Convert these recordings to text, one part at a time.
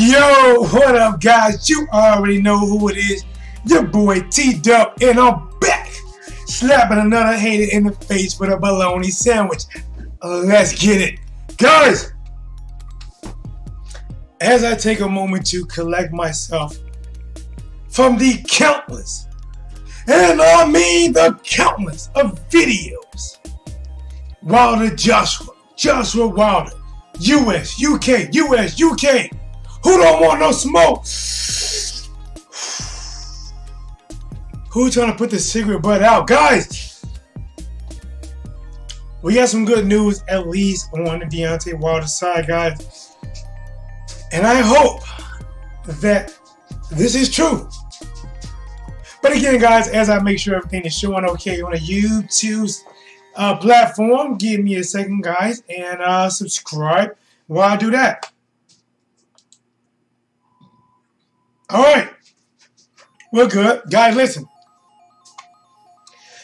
Yo, what up, guys? You already know who it is. Your boy T-Dub, and I'm back, slapping another hater in the face with a bologna sandwich. Let's get it. Guys, as I take a moment to collect myself from the countless, and I mean the countless of videos, Wilder Joshua Wilder, US, UK, US, UK. Who don't want no smoke? Who trying to put the cigarette butt out? Guys, we got some good news, at least on the Deontay Wilder side, guys. And I hope that this is true. But again, guys, as I make sure everything is showing okay on a YouTube platform, give me a second, guys, and subscribe while I do that. Alright, we're good. Guys, listen.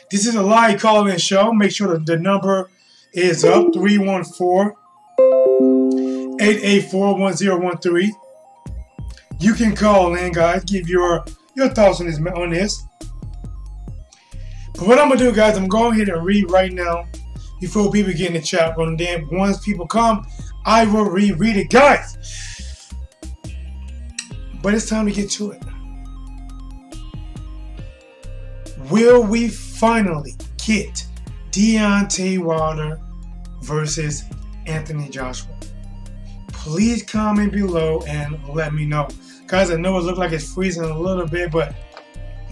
This is a live call-in show. Make sure that the number is up, 314-884-1013. You can call in, guys. Give your thoughts on this. But what I'm going to do, guys, I'm going ahead and read right now before people get in the chat room. Then once people come, I will reread it. Guys, but it's time to get to it. Will we finally get Deontay Wilder versus Anthony Joshua? Please comment below and let me know. Guys, I know it looks like it's freezing a little bit, but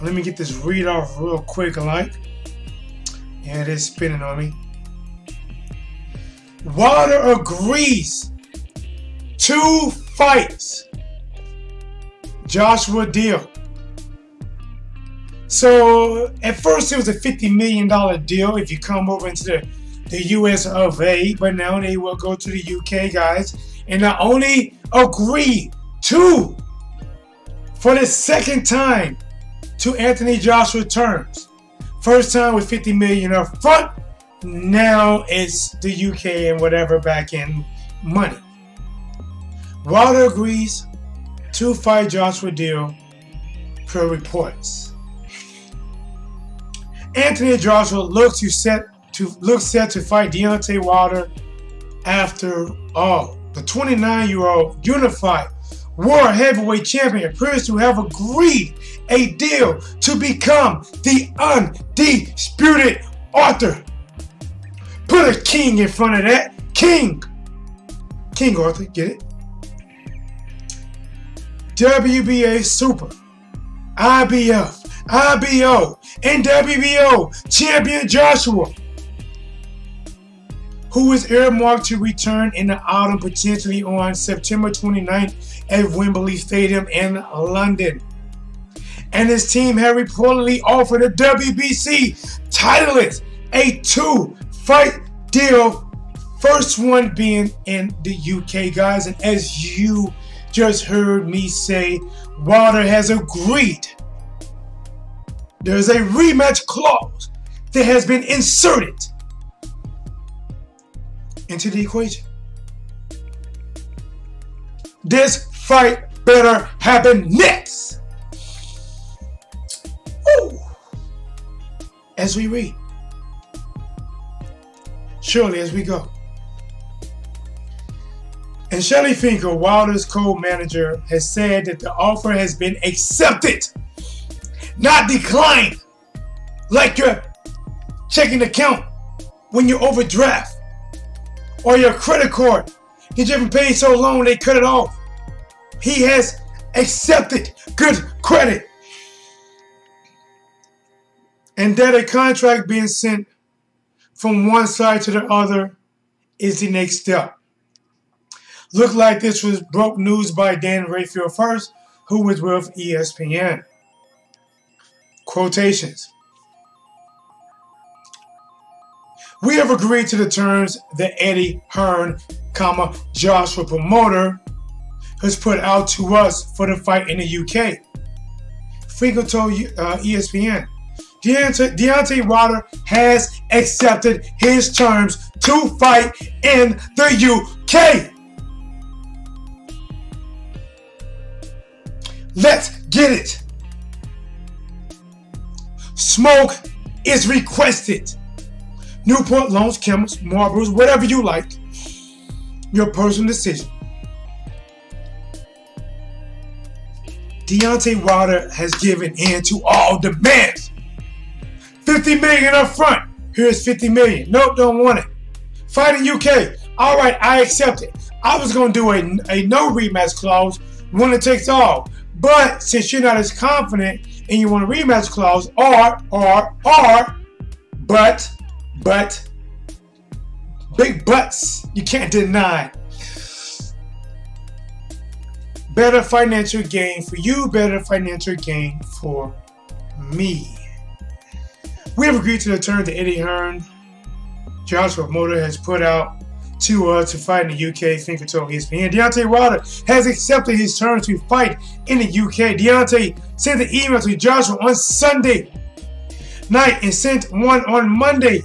let me get this read off real quick, like. Yeah, it is spinning on me. Wilder agrees 2 fights. Joshua deal. So at first it was a $50 million deal if you come over into the US of A, but now they will go to the UK, guys, and not only agree to, for the second time, to Anthony Joshua terms. First time with $50 million up front, now it's the UK and whatever back end money. Wilder agrees 2-fight Joshua deal per reports. Anthony Joshua looks set to fight Deontay Wilder after all. The 29-year-old unified world heavyweight champion appears to have agreed a deal to become the undisputed author. Put a king in front of that. King Arthur, get it? WBA Super, IBF, IBO, and WBO champion Joshua, who is earmarked to return in the autumn, potentially on September 29th at Wembley Stadium in London. And his team had reportedly offered a WBC titleist a 2-fight deal, first one being in the UK, guys. And as you just heard me say, Wilder has agreed. There's a rematch clause that has been inserted into the equation. This fight better happen next. Ooh. As we read, surely as we go. And Shelly Finkel, Wilder's co-manager, has said that the offer has been accepted, not declined. Like your checking account when you overdraft, or your credit card. You haven't paid so long they cut it off. He has accepted good credit. And that a contract being sent from one side to the other is the next step. Looked like this was broke news by Dan Rayfield first, who was with ESPN. Quotations. We have agreed to the terms that Eddie Hearn, Joshua promoter, has put out to us for the fight in the UK. Finkel told ESPN, Deontay Wilder has accepted his terms to fight in the UK. Let's get it. Smoke is requested. Newport, Loans, Camels, Marlboros, whatever you like. Your personal decision. Deontay Wilder has given in to all demands. $50 million up front. Here's $50 million. Nope, don't want it. Fighting UK. All right, I accept it. I was going to do a no rematch clause, winner takes all. But since you're not as confident and you want a rematch clause, but, big buts, you can't deny. Better financial gain for you, better financial gain for me. We have agreed to the terms that Eddie Hearn, Joshua Motor, has put out to fight in the UK. Finger told ESPN. Deontay Wilder has accepted his terms to fight in the UK. Deontay sent an email to Joshua on Sunday night and sent one on Monday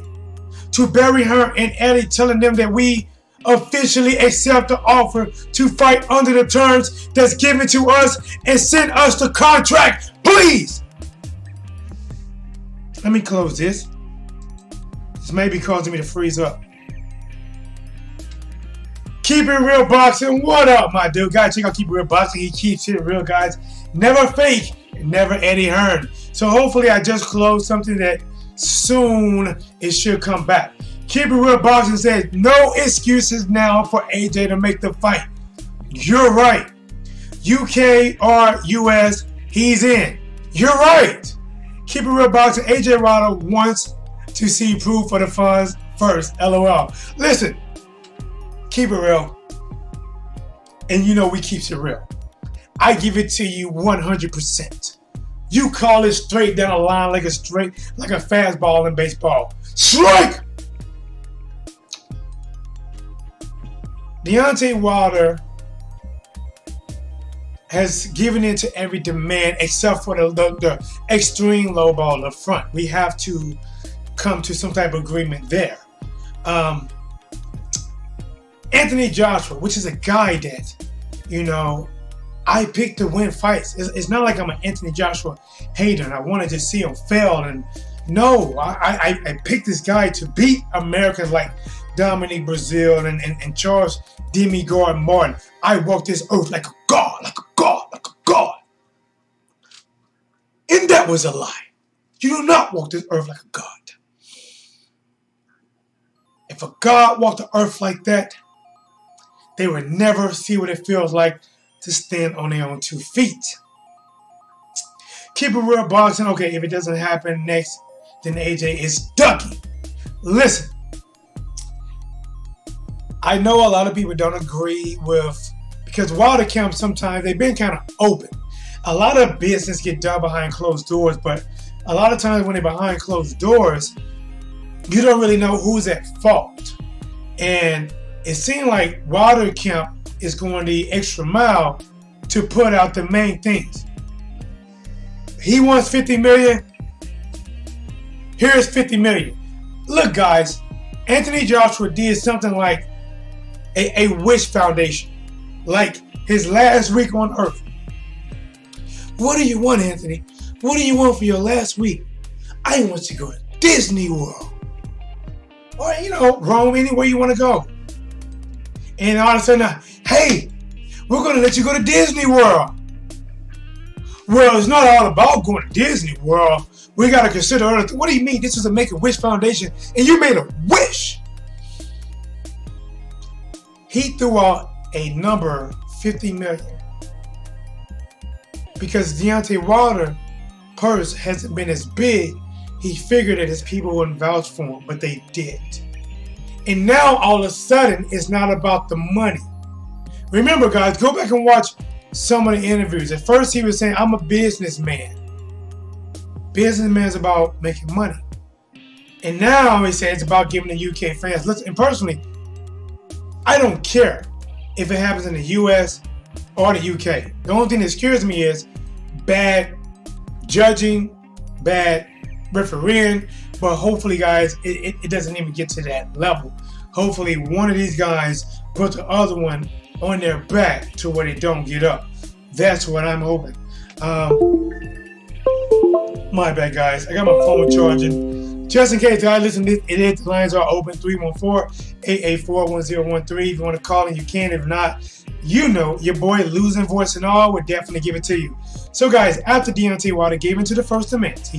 to Barry Hearn and Eddie, telling them that we officially accept the offer to fight under the terms that's given to us and send us the contract, please. Let me close this. This may be causing me to freeze up. Keep It Real Boxing. What up, my dude? Guys, check out Keep It Real Boxing. He keeps it real, guys. Never fake, never Eddie Hearn. So hopefully I just closed something that soon it should come back. Keep It Real Boxing says, no excuses now for AJ to make the fight. You're right. UK or US, he's in. You're right. Keep It Real Boxing, AJ Wilder wants to see proof for the funds first. LOL. Listen, keep it real. And you know we keeps it real. I give it to you 100%. You call it straight down the line like a fastball in baseball. Strike! Deontay Wilder has given in to every demand except for the extreme low ball up front. We have to come to some type of agreement there. Anthony Joshua, which is a guy that, you know, I picked to win fights. It's not like I'm an Anthony Joshua hater and I wanted to see him fail. And no, I picked this guy to beat Americans like Dominic Brazil and Charles Demi Gordon Martin. I walk this earth like a god, like a god, like a god. And that was a lie. You do not walk this earth like a god. If a god walked the earth like that, they would never see what it feels like to stand on their own 2 feet. Keep It Real Boxing. Okay, if it doesn't happen next, then AJ is ducking. Listen, I know a lot of people don't agree with, because Wilder camps sometimes they've been kind of open. A lot of business get done behind closed doors, but a lot of times when they're behind closed doors, you don't really know who's at fault. And it seemed like Wilder camp is going the extra mile to put out the main things. He wants $50 million. Here's $50 million. Look, guys, Anthony Joshua did something like a wish foundation, like his last week on earth. What do you want, Anthony? What do you want for your last week? I want to go to Disney World. Or, you know, Rome, anywhere you want to go. And all of a sudden, hey, we're going to let you go to Disney World. Well, it's not all about going to Disney World. We got to consider other things. What do you mean? This is a Make-A-Wish Foundation, and you made a wish. He threw out a number, $50 million. Because Deontay Wilder's purse hasn't been as big, he figured that his people wouldn't vouch for him, but they did. And now, all of a sudden, it's not about the money. Remember, guys, go back and watch some of the interviews. At first, he was saying, I'm a businessman. Businessman is about making money. And now, he says it's about giving the UK fans. Listen, and personally, I don't care if it happens in the US or the UK. The only thing that scares me is bad judging, bad refereeing, but hopefully, guys, it doesn't even get to that level. Hopefully, one of these guys put the other one on their back to where they don't get up. That's what I'm hoping. My bad, guys. I got my phone charging. Just in case, guys, listen, the lines are open. 314-884-1013. If you want to call in, you can. If not, you know, your boy, losing voice and all, would definitely give it to you. So, guys, after Deontay Wilder gave into the first demands,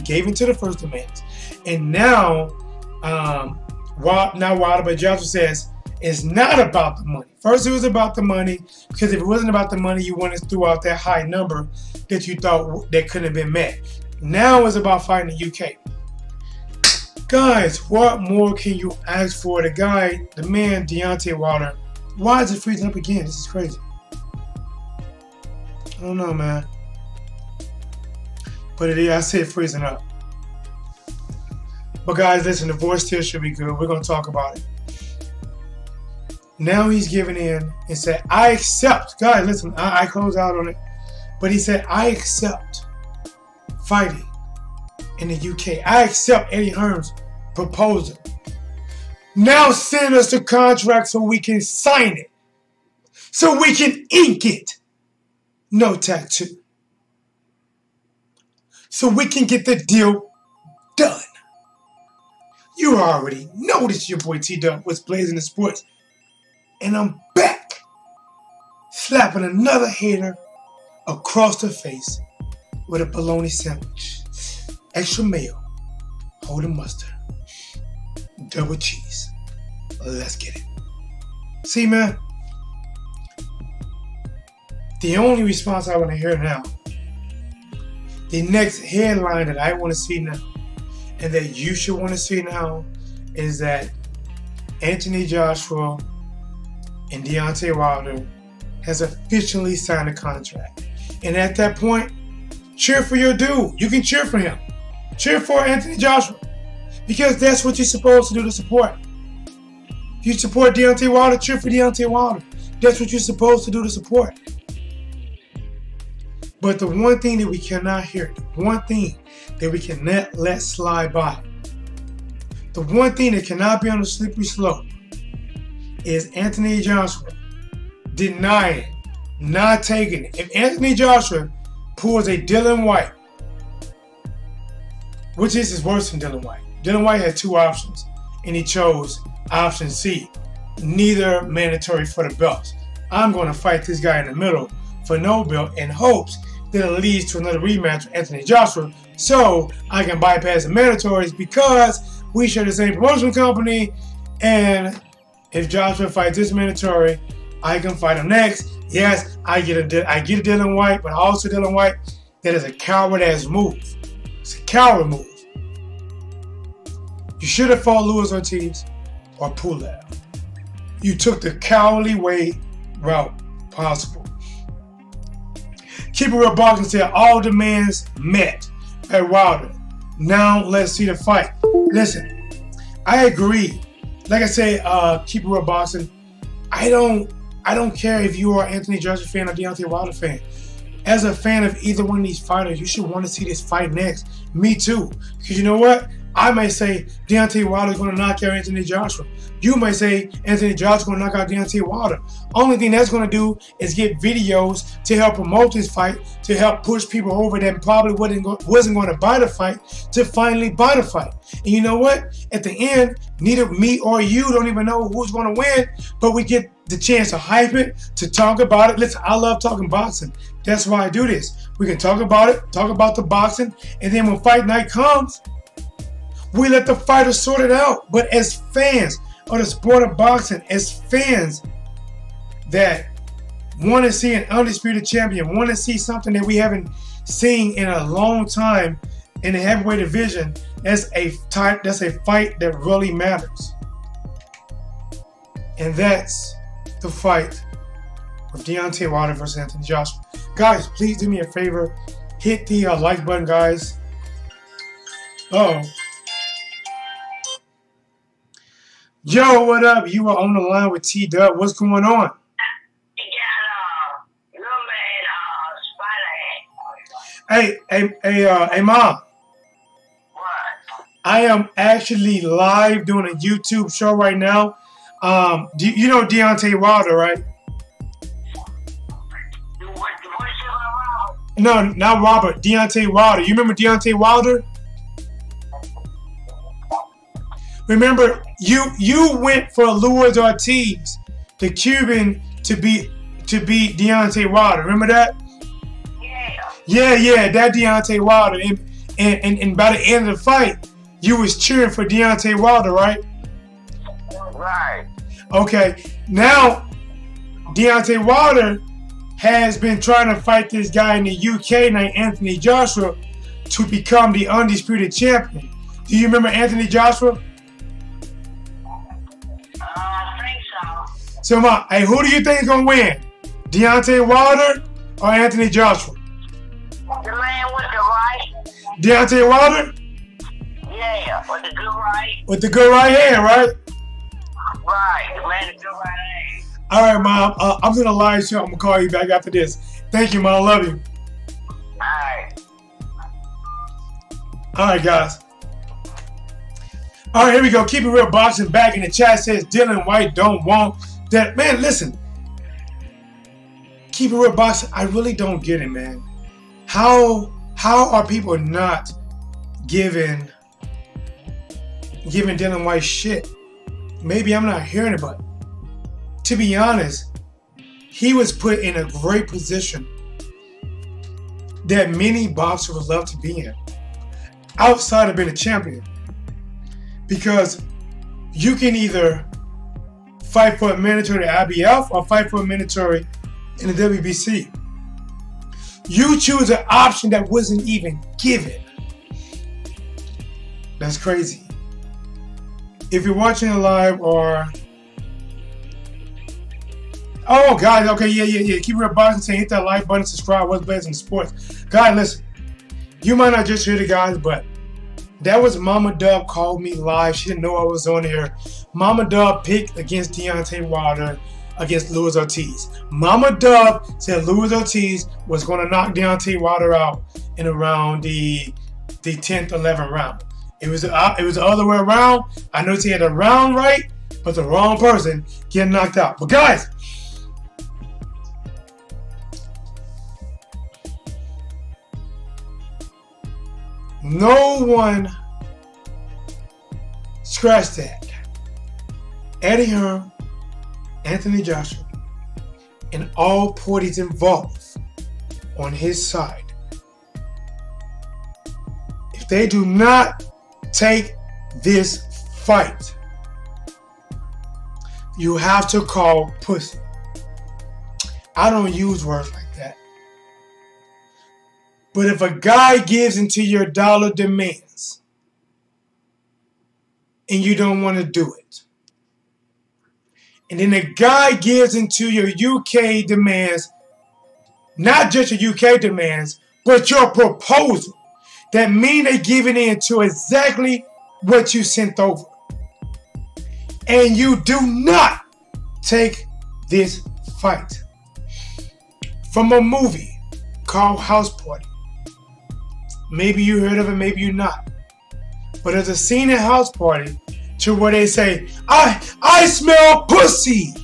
and now, Wilder, but Joshua says it's not about the money. First, it was about the money, because if it wasn't about the money, you wouldn't have threw out that high number that you thought that couldn't have been met. Now it's about fighting the UK. Guys, what more can you ask for? The man, Deontay Wilder. Why is it freezing up again? This is crazy. I don't know, man. But it is, I say freezing up. But guys, listen, the voice still should be good. We're going to talk about it. Now he's giving in and said, I accept. Guys, listen, I close out on it. But he said, I accept fighting in the UK. I accept Eddie Hearn's proposal. Now send us the contract so we can sign it. So we can ink it. No tattoo. So we can get the deal done. You already know this, your boy T-Dub was Blazing the Sports. And I'm back. Slapping another hater across the face with a bologna sandwich. Extra mayo. Hold the mustard. Double cheese. Let's get it. See, man? The only response I want to hear now, the next headline that I want to see now, and that you should want to see now, is that Anthony Joshua and Deontay Wilder has officially signed a contract. And at that point, cheer for your dude. You can cheer for him. Cheer for Anthony Joshua. Because that's what you're supposed to do to support. If you support Deontay Wilder, cheer for Deontay Wilder. That's what you're supposed to do to support. But the one thing that we cannot hear, the one thing that we cannot let slide by, the one thing that cannot be on the slippery slope, is Anthony Joshua denying, not taking it. If Anthony Joshua pulls a Dillian Whyte, which is worse than Dillian Whyte. Dillian Whyte had two options, and he chose option C, neither mandatory for the belts. I'm going to fight this guy in the middle for no belt in hopes that it leads to another rematch with Anthony Joshua so I can bypass the mandatories because we share the same promotion company, and if Joshua fights this mandatory, I can fight him next. Yes, I get a Dillian Whyte, but also Dillian Whyte, that is a coward-ass move. It's a coward move. You should have fought Luis Ortiz or Pulev. You took the cowardly way route possible. Keep It Real Boxing said all demands met at Wilder. Now let's see the fight. Listen, I agree. Like I said, Keep It Real Boxing. I don't care if you are an Anthony Joshua fan or Deontay Wilder fan. As a fan of either one of these fighters, you should want to see this fight next. Me too. Because you know what? I might say Deontay Wilder is going to knock out Anthony Joshua. You might say Anthony Joshua is going to knock out Deontay Wilder. Only thing that's going to do is get videos to help promote this fight, to help push people over that probably wasn't going to buy the fight, to finally buy the fight. And you know what? At the end, neither me or you don't even know who's going to win, but we get the chance to hype it, to talk about it. Listen, I love talking boxing. That's why I do this. We can talk about it, talk about the boxing, and then when fight night comes, we let the fighters sort it out. But as fans of the sport of boxing, as fans that want to see an undisputed champion, want to see something that we haven't seen in a long time in the heavyweight division, that's a fight that really matters. And that's the fight of Deontay Wilder versus Anthony Joshua. Guys, please do me a favor. Hit the like button, guys. Uh-oh. Yo, what up? You are on the line with T-Dub. What's going on? Hey, Mom. What? I am actually live doing a YouTube show right now. You know Deontay Wilder, right? No, not Robert. Deontay Wilder. You remember Deontay Wilder? Remember, you went for Luis Ortiz, the Cuban, to beat Deontay Wilder. Remember that? Yeah, that Deontay Wilder. And by the end of the fight, you was cheering for Deontay Wilder, right? Right. Okay. Now, Deontay Wilder has been trying to fight this guy in the UK named Anthony Joshua to become the undisputed champion. Do you remember Anthony Joshua? I think so. So, hey, who do you think is going to win? Deontay Wilder or Anthony Joshua? The man with the right. Deontay Wilder? Yeah, with the good right. With the good right hand, right? Right, the man with the good right hand. All right, Mom. I'm going to live show. I'm going to call you back after this. Thank you, Mom. I love you. Alright. All right, guys. All right, here we go. Keep it real boxing back in the chat says Dylan White don't want that. Man, listen. Keep it real boxing. I really don't get it, man. How are people not giving Dylan White shit? Maybe I'm not hearing it, but to be honest, he was put in a great position that many boxers would love to be in, outside of being a champion. Because you can either fight for a mandatory IBF or fight for a mandatory in the WBC. You choose an option that wasn't even given. That's crazy. If you're watching it live or... Oh, guys, okay, yeah. Keep it boxing, saying hit that like button, subscribe, what's best in sports. Guys, listen. You might not just hear the guys, but that was Mama Dub called me live. She didn't know I was on here. Mama Dub picked against Deontay Wilder against Luis Ortiz. Mama Dub said Luis Ortiz was going to knock Deontay Wilder out in around the 10th, 11th round. It was the other way around. I know she had a round right, but the wrong person getting knocked out. But guys, no one scratched that. Eddie Hearn, Anthony Joshua, and all parties involved on his side. If they do not take this fight, you have to call pussy. I don't use words like that. But if a guy gives into your dollar demands and you don't want to do it, and then a guy gives into your UK demands, not just your UK demands, but your proposal, that means they're giving in to exactly what you sent over. And you do not take this fight. From a movie called House Party. Maybe you heard of it, maybe you not. But there's a scene in House Party to where they say, I smell pussy.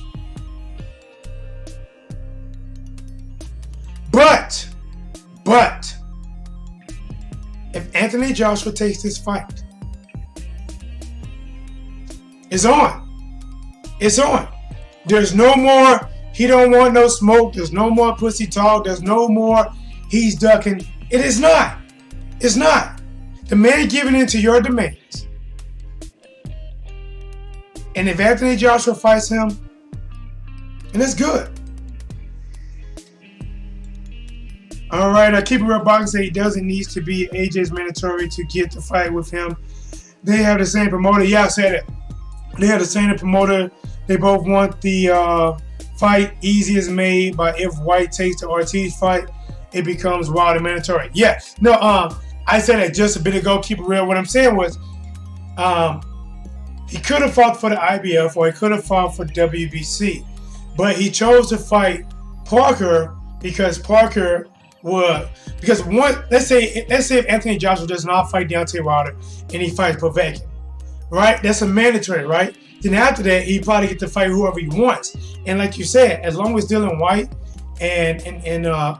But, if Anthony Joshua takes this fight, it's on. It's on. There's no more, he don't want no smoke. There's no more pussy talk. There's no more, he's ducking. It is not. It's not. The man giving in to your demands. And if Anthony Joshua fights him, and it's good. All right, I keep it real boxing. Say he doesn't need to be AJ's mandatory to get the fight with him. They have the same promoter. Yeah, I said it. They have the same promoter. They both want the fight. Easy is made by if White takes the Ortiz fight, it becomes Wilder mandatory. Yeah, no, I said that just a bit ago. Keep it real. What I'm saying was, he could have fought for the IBF or he could have fought for WBC, but he chose to fight Parker because Parker would. Because one, let's say if Anthony Joshua does not fight Deontay Wilder and he fights Povetkin, right? That's a mandatory, right? Then after that, he probably get to fight whoever he wants. And like you said, as long as Dylan White and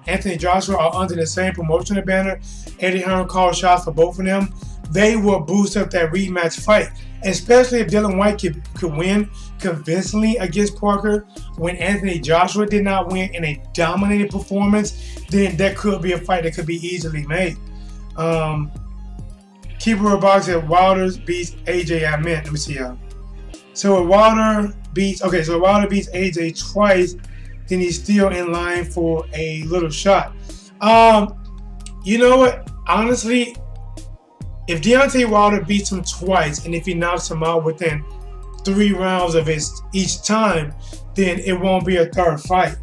Anthony Joshua are under the same promotional banner. Eddie Hearn called shots for both of them. They will boost up that rematch fight, especially if Dillian Whyte could win convincingly against Parker when Anthony Joshua did not win in a dominating performance. Then that could be a fight that could be easily made. Keeper of Box at Wilder beats AJ. Let me see y'all. So Wilder beats AJ twice, then he's still in line for a little shot. You know what? Honestly, if Deontay Wilder beats him twice, and if he knocks him out within 3 rounds of each time, then it won't be a third fight.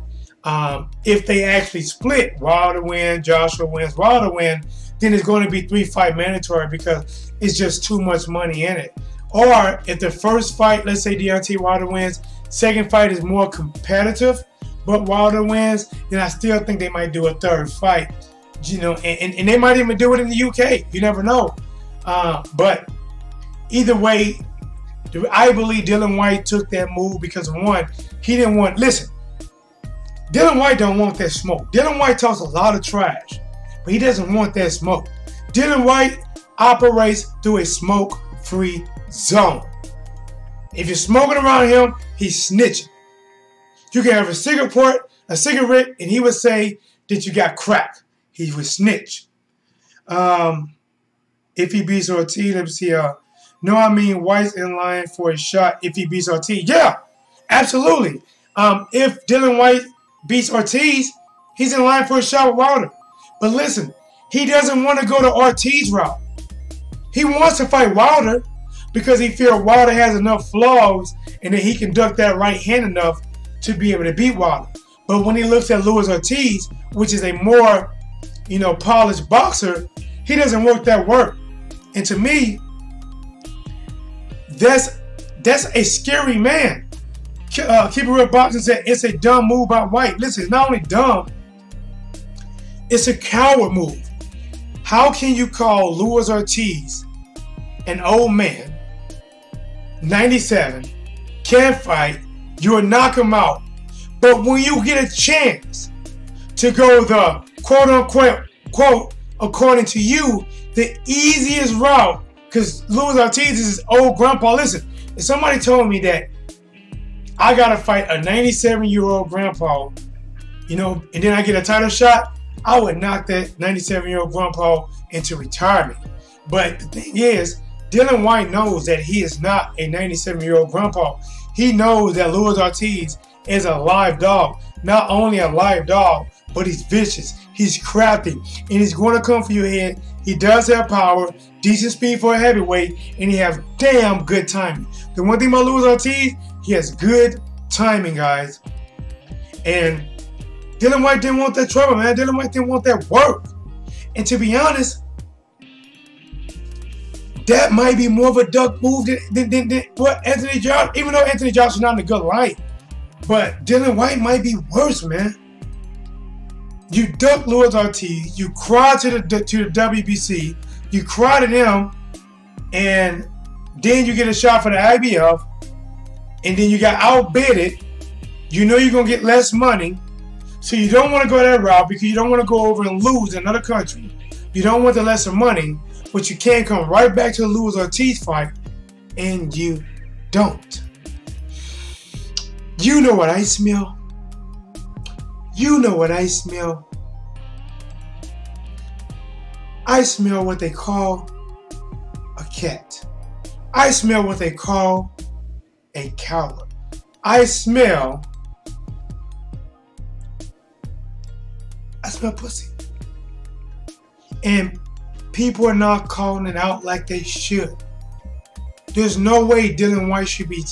If they actually split, Wilder win, Joshua wins, Wilder win, then it's going to be 3-fight mandatory because it's just too much money in it. Or if the first fight, let's say Deontay Wilder wins, second fight is more competitive, but Wilder wins, then I still think they might do a third fight. You know, and they might even do it in the UK. You never know. But either way, I believe Dillian Whyte took that move because, one, he didn't want. Listen, Dillian Whyte don't want that smoke. Dillian Whyte talks a lot of trash, but he doesn't want that smoke. Dillian Whyte operates through a smoke-free zone. If you're smoking around him, he's snitching. You can have a cigarette, and he would say that you got crack. He would snitch. If he beats Ortiz, let me see. No, I mean White's in line for a shot if he beats Ortiz. Yeah, absolutely. If Dillian Whyte beats Ortiz, he's in line for a shot with Wilder. But listen, he doesn't want to go the Ortiz route. He wants to fight Wilder because he feels Wilder has enough flaws and that he can duck that right hand enough to be able to beat Wilder. But when he looks at Luis Ortiz, which is a more, polished boxer, he doesn't work that work. And to me, that's a scary man. Keep It Real Boxing said it's a dumb move by Whyte. Listen, it's not only dumb, it's a coward move. How can you call Luis Ortiz an old man, 97, can't fight, you'll knock him out, but when you get a chance to go the quote, according to you, the easiest route, because Luis Ortiz is his old grandpa. Listen, if somebody told me that I got to fight a 97-year-old grandpa, and then I get a title shot, I would knock that 97-year-old grandpa into retirement. But the thing is, Dillian Whyte knows that he is not a 97-year-old grandpa. He knows that Luis Ortiz is a live dog. Not only a live dog, but he's vicious. He's crafty. And he's going to come for your head. He does have power, decent speed for a heavyweight, and he has damn good timing. The one thing about Luis Ortiz, he has good timing, guys. And Dillian Whyte didn't want that trouble, man. Dillian Whyte didn't want that work. And to be honest, that might be more of a duck move than what Anthony Joshua, even though Anthony Joshua's not in a good light. But Dillian Whyte might be worse, man. You duck Luis Ortiz, you cry to the WBC, you cry to them, and then you get a shot for the IBF, and then you got outbidded. You know you're going to get less money, so you don't want to go that route because you don't want to go over and lose in another country. You don't want the lesser money, but you can come right back to the Luis Ortiz fight, and you don't. You know what I smell? You know what I smell? I smell what they call a cat. I smell what they call a coward. I smell pussy. And people are not calling it out like they should. There's no way Dillian Whyte should be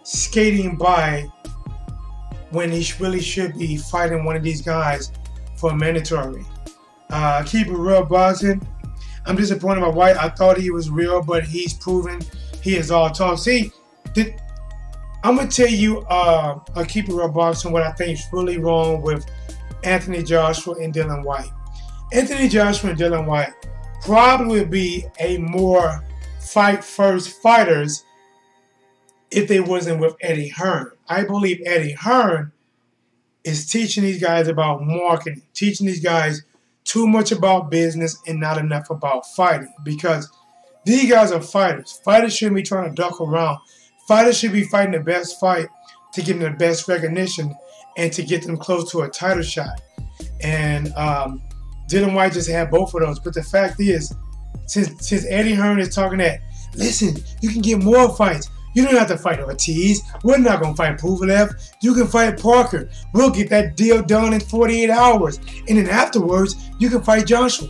skating by when he really should be fighting one of these guys for a mandatory. Keep It Real Boxing. I'm disappointed by Whyte. I thought he was real, but he's proven he is all talk. See, I'm going to tell you, Keep It Real Boxing, what I think is really wrong with Anthony Joshua and Dillian Whyte. Anthony Joshua and Dillian Whyte probably would be a more fight-first fighters if they wasn't with Eddie Hearn. I believe Eddie Hearn is teaching these guys about marketing, teaching these guys too much about business and not enough about fighting. Because these guys are fighters. Fighters shouldn't be trying to duck around. Fighters should be fighting the best fight to get them the best recognition and to get them close to a title shot. And Dillian Whyte just had both of those. But the fact is, since Eddie Hearn is talking that, listen, you can get more fights. You don't have to fight Ortiz. We're not going to fight Pulev. You can fight Parker. We'll get that deal done in 48 hours. And then afterwards, you can fight Joshua.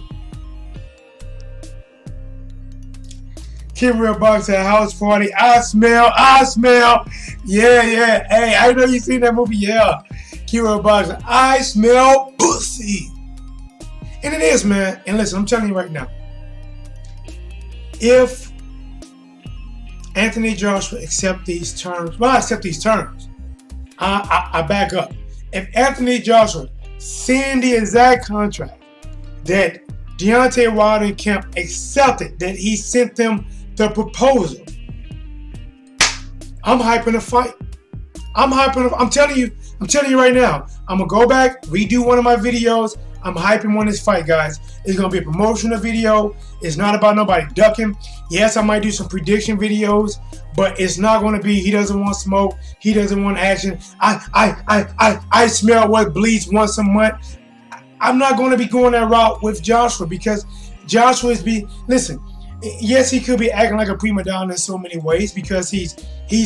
Keep Real Boxing at house party. I smell. Yeah. Hey, I know you seen that movie. Yeah. Keep Real Boxing. I smell pussy. And it is, man. And listen, I'm telling you right now. If Anthony Joshua accept these terms, I back up. If Anthony Joshua signed the exact contract that Deontay Wilder and Kemp accepted, that he sent them the proposal, I'm hyping the fight. I'm telling you right now. I'm gonna go back, redo one of my videos. I'm hyping on this fight, guys. It's going to be a promotional video. It's not about nobody ducking. Yes, I might do some prediction videos, but it's not going to be he doesn't want smoke. He doesn't want action. I smell what bleeds once a month. I'm not going to be going that route with Joshua because Joshua is listen, yes, he could be acting like a prima donna in so many ways because he's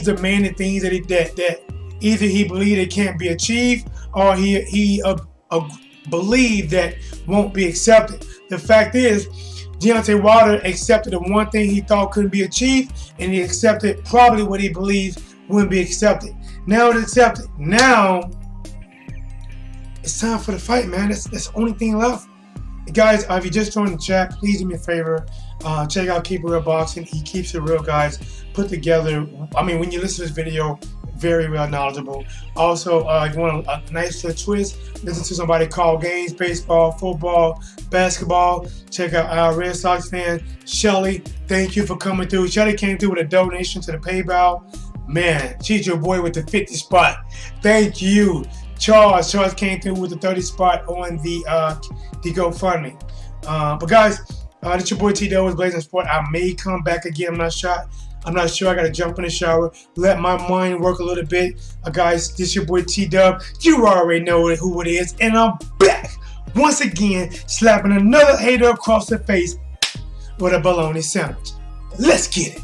demanding things that either he believes it can't be achieved or he believe that won't be accepted. The fact is, Deontay Wilder accepted the one thing he thought couldn't be achieved, and he accepted probably what he believed wouldn't be accepted. Now it's accepted. Now it's time for the fight, man. That's the only thing left. Guys, if you just joined the chat, please do me a favor. Check out Keep It Real Boxing. He keeps it real, guys. Put together. I mean, when you listen to this video, very well knowledgeable. Also, if you want a nice little twist, listen to somebody call games, baseball, football, basketball. Check out our Red Sox fan, Shelly. Thank you for coming through. Shelly came through with a donation to the PayPal. Man, she's your boy with the 50 spot. Thank you. Charles came through with the 30 spot on the GoFundMe. But guys, this your boy T-Dub with Blazing Sport. I may come back again. I'm not sure. I got to jump in the shower, let my mind work a little bit. Guys, this your boy T-Dub. You already know who it is. And I'm back once again, slapping another hater across the face with a bologna sandwich. Let's get it.